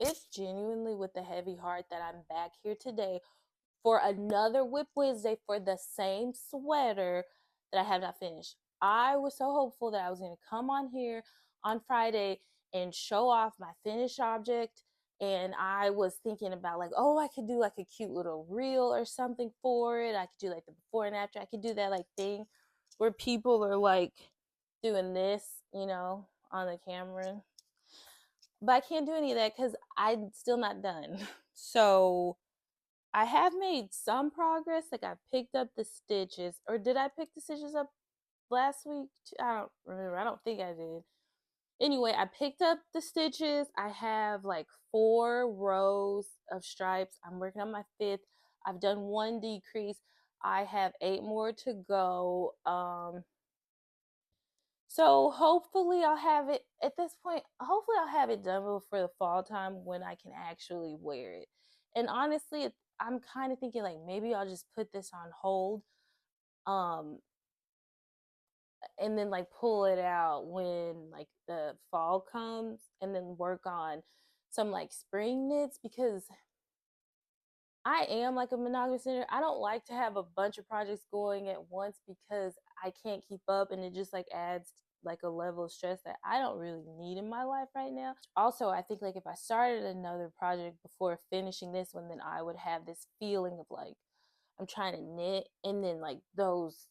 It's genuinely with a heavy heart that I'm back here today for another Whip Wednesday for the same sweater that I have not finished. I was so hopeful that I was going to come on here on Friday and show off my finished object. And I was thinking about like, oh, I could do like a cute little reel or something for it. I could do like the before and after. I could do that like thing where people are like doing this, on the camera. But I can't do any of that because I'm still not done. So I have made some progress. Like I picked up the stitches, or did I pick the stitches up last week? I don't remember. I don't think I did. Anyway, I picked up the stitches. I have like 4 rows of stripes. I'm working on my 5th. I've done 1 decrease. I have 8 more to go. So hopefully I'll have it at this point. Hopefully I'll have it done before the fall time when I can actually wear it. And honestly, I'm kind of thinking like maybe I'll just put this on hold, um, and then like pull it out when like the fall comes, and then work on some like spring knits because I am like a monogamous knitter. I don't like to have a bunch of projects going at once because I can't keep up, and it just like adds like a level of stress that I don't really need in my life right now. Also, I think like if I started another project before finishing this one, then I would have this feeling of like I'm trying to knit, and then like those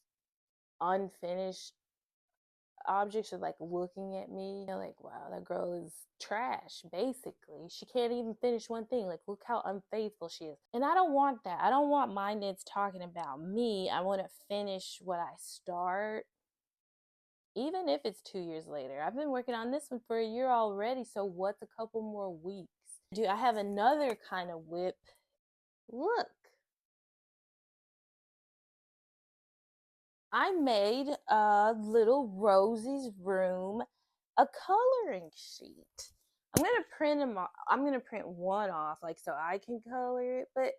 unfinished objects are like looking at me, like, wow, that girl is trash. Basically, she can't even finish one thing. Like, look how unfaithful she is. And I don't want that. I don't want my knits talking about me. I want to finish what I start, even if it's 2 years later. I've been working on this one for a year already, so what's a couple more weeks? Dude, I have another kind of whip. Look, I made a little Rosie's Room a coloring sheet. I'm gonna print them off. I'm gonna print one off, like so I can color it. But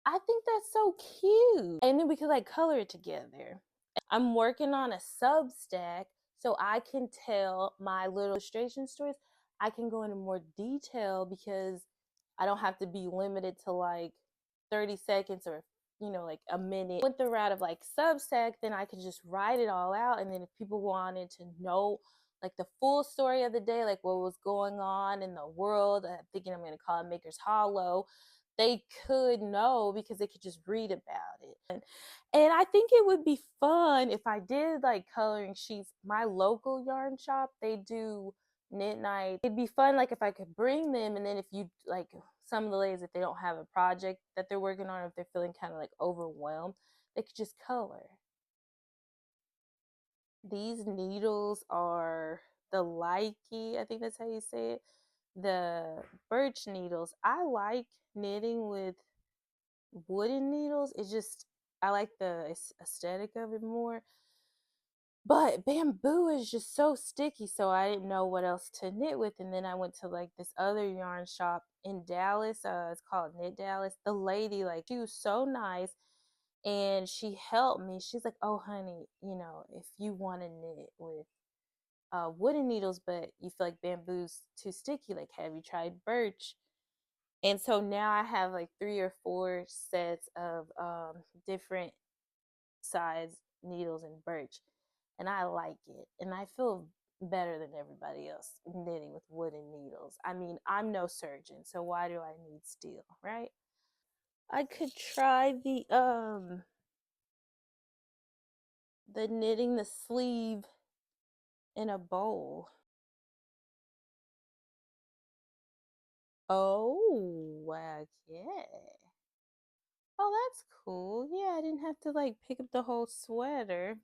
I think that's so cute, and then we could like color it together. I'm working on a Substack so I can tell my little illustration stories. I can go into more detail because I don't have to be limited to like 30 seconds or like a minute. With the route of like Substack, then I could just write it all out, and then if people wanted to know like the full story of the day, like what was going on in the world, I'm thinking I'm going to call it Maker's Hollow, they could know because they could just read about it. And I think it would be fun if I did like coloring sheets. My local yarn shop, they do knit night. It'd be fun like if I could bring them, and then if you like some of the ladies, if they don't have a project that they're working on, if they're feeling kind of like overwhelmed, they could just color. These needles are the Likey, I think that's how you say it, the birch needles. I like knitting with wooden needles. It's just, I like the aesthetic of it more. But bamboo is just so sticky, so I didn't know what else to knit with. And then I went to like this other yarn shop in Dallas. It's called Knit Dallas. The lady, like, she was so nice, and she helped me. She's like, "Oh, honey, if you want to knit with wooden needles, but you feel like bamboo's too sticky, like, have you tried birch?" And so now I have like 3 or 4 sets of different size needles in birch, and I like it, and I feel better than everybody else knitting with wooden needles. I mean, I'm no surgeon, so why do I need steel, right? I could try the knitting the sleeve in a bowl. Oh, wow, yeah. Oh, that's cool. Yeah, I didn't have to like pick up the whole sweater.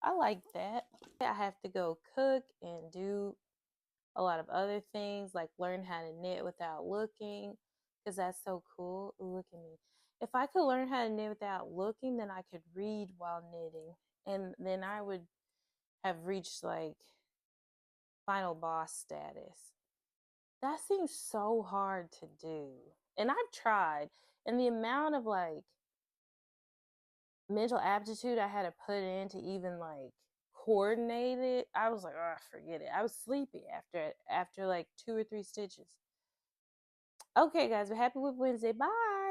I like that. I have to go cook and do a lot of other things, like learn how to knit without looking, because that's so cool. Look at me. If I could learn how to knit without looking, then I could read while knitting, and then I would have reached like final boss status. That seems so hard to do. And I've tried, and the amount of like mental aptitude I had to put in to even like coordinate it, I was like, oh, forget it. I was sleepy after like 2 or 3 stitches. Okay, guys, we're happy with Wednesday. Bye.